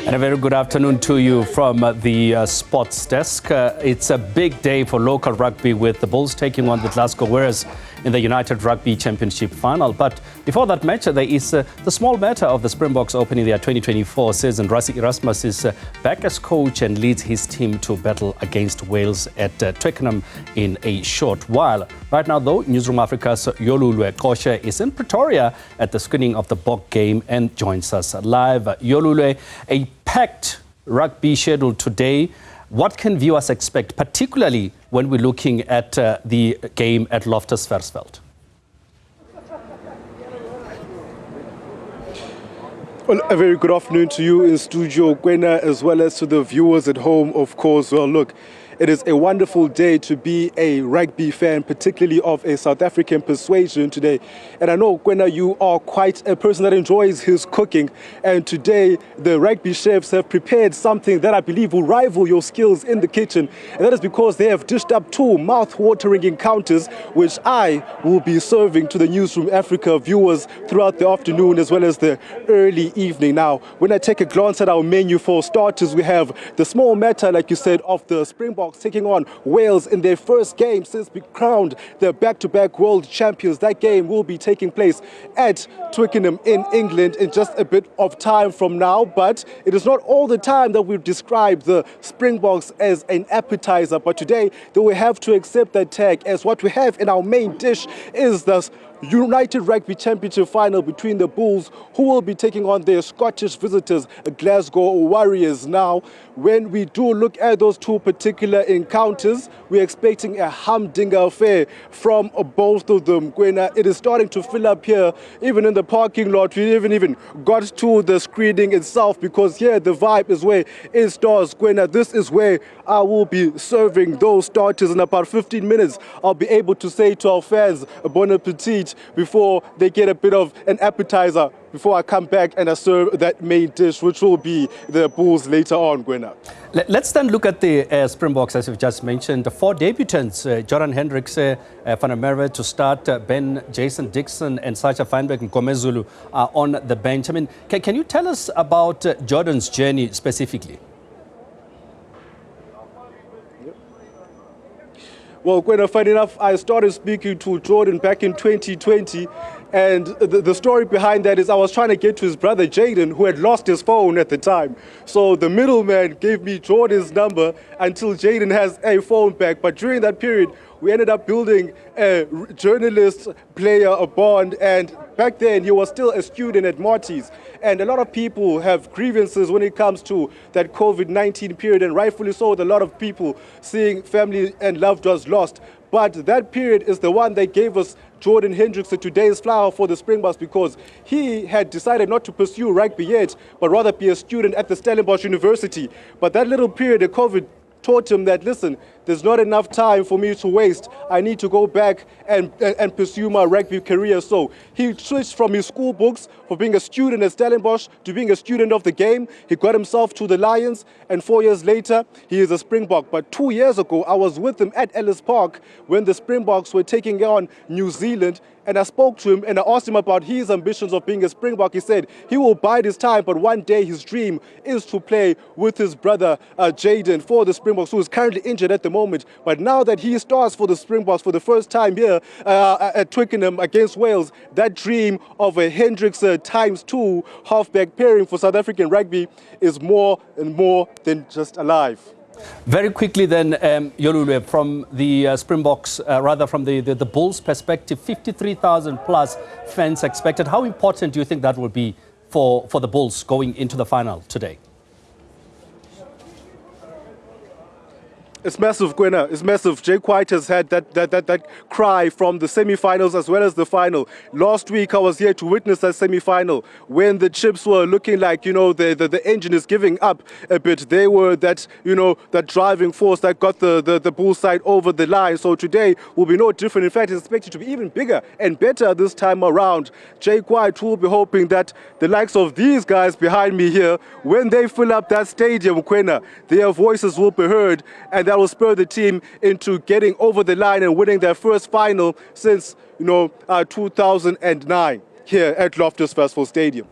And a very good afternoon to you from the sports desk. It's a big day for local rugby with the Bulls taking on the Glasgow Warriors in the United Rugby Championship final. But before that match, there is the small matter of the Springboks opening their 2024 season. Rassie Erasmus is back as coach and leads his team to battle against Wales at Twickenham in a short while. Right now, though, Newzroom Afrika's Yolulwe Qoshe is in Pretoria at the screening of the Bok game and joins us live. Yolulwe, a packed rugby schedule today. What can viewers expect, particularly when we're looking at the game at Loftus Versfeld? Well, a very good afternoon to you in studio, Gwena, as well as to the viewers at home, of course. Well, look, it is a wonderful day to be a rugby fan, particularly of a South African persuasion today. And I know, Gwena, you are quite a person that enjoys his cooking. And today, the rugby chefs have prepared something that I believe will rival your skills in the kitchen. And that is because they have dished up two mouth-watering encounters, which I will be serving to the Newzroom Afrika viewers throughout the afternoon as well as the early evening. Now, when I take a glance at our menu, for starters, we have the small matter, like you said, of the Springboks taking on Wales in their first game since we crowned the back-to-back world champions. That game will be taking place at Twickenham in England in just a bit of time from now. But it is not all the time that we've described the Springboks as an appetizer. But today, they will have to accept that tag, as what we have in our main dish is the United Rugby Championship final between the Bulls, who will be taking on their Scottish visitors, Glasgow Warriors. Now, when we do look at those two particular encounters, we're expecting a humdinger affair from both of them. Gwena, it is starting to fill up here, even in the parking lot. We even got to the screening itself, because here the vibe is where it starts. Gwena, this is where I will be serving those starters. In about 15 minutes, I'll be able to say to our fans, bon appetit, before they get a bit of an appetizer before I come back and I serve that main dish, which will be the Bulls later on, Gwena. Let's then look at the Springboks, as you've just mentioned. The four debutants, Jordan Hendricks, Van Merwe to start, Ben, Jason Dixon and Sacha Feinberg and Gomezulu are on the bench. I mean, can you tell us about Jordan's journey specifically? Well, Gwena, funny enough, I started speaking to Jordan back in 2020, and the story behind that is I was trying to get to his brother Jaden, who had lost his phone at the time. So the middleman gave me Jordan's number until Jaden has a phone back. But during that period, we ended up building a journalist-player bond, and back then he was still a student at Marty's. And a lot of people have grievances when it comes to that COVID-19 period, and rightfully so, with a lot of people seeing family and loved ones lost. But that period is the one that gave us Jordan Hendricks, today's flower for the Springboks, because he had decided not to pursue rugby yet, but rather be a student at the Stellenbosch University. But that little period of COVID taught him that, listen, there's not enough time for me to waste. I need to go back and pursue my rugby career. So he switched from his school books for being a student at Stellenbosch to being a student of the game. He got himself to the Lions, and 4 years later, he is a Springbok. But 2 years ago, I was with him at Ellis Park when the Springboks were taking on New Zealand. And I spoke to him and I asked him about his ambitions of being a Springbok. He said he will bide his time, but one day his dream is to play with his brother Jaden for the Springboks, who is currently injured at the moment. But now that he starts for the Springboks for the first time here at Twickenham against Wales, that dream of a Hendricks ×2 halfback pairing for South African rugby is more and more than just alive. Very quickly then, Yolulwe, from the Springboks, rather from the Bulls' perspective, 53,000 plus fans expected. How important do you think that will be for the Bulls going into the final today? It's massive, Gwena. It's massive. Jake White has had that cry from the semi-finals as well as the final. Last week, I was here to witness that semi-final when the chips were looking like, you know, the engine is giving up a bit. They were that, you know, that driving force that got the Bulls side over the line. So today will be no different. In fact, it's expected to be even bigger and better this time around. Jake White will be hoping that the likes of these guys behind me here, when they fill up that stadium, Gwena, their voices will be heard, and that will spur the team into getting over the line and winning their first final since, 2009 here at Loftus Versfeld Stadium.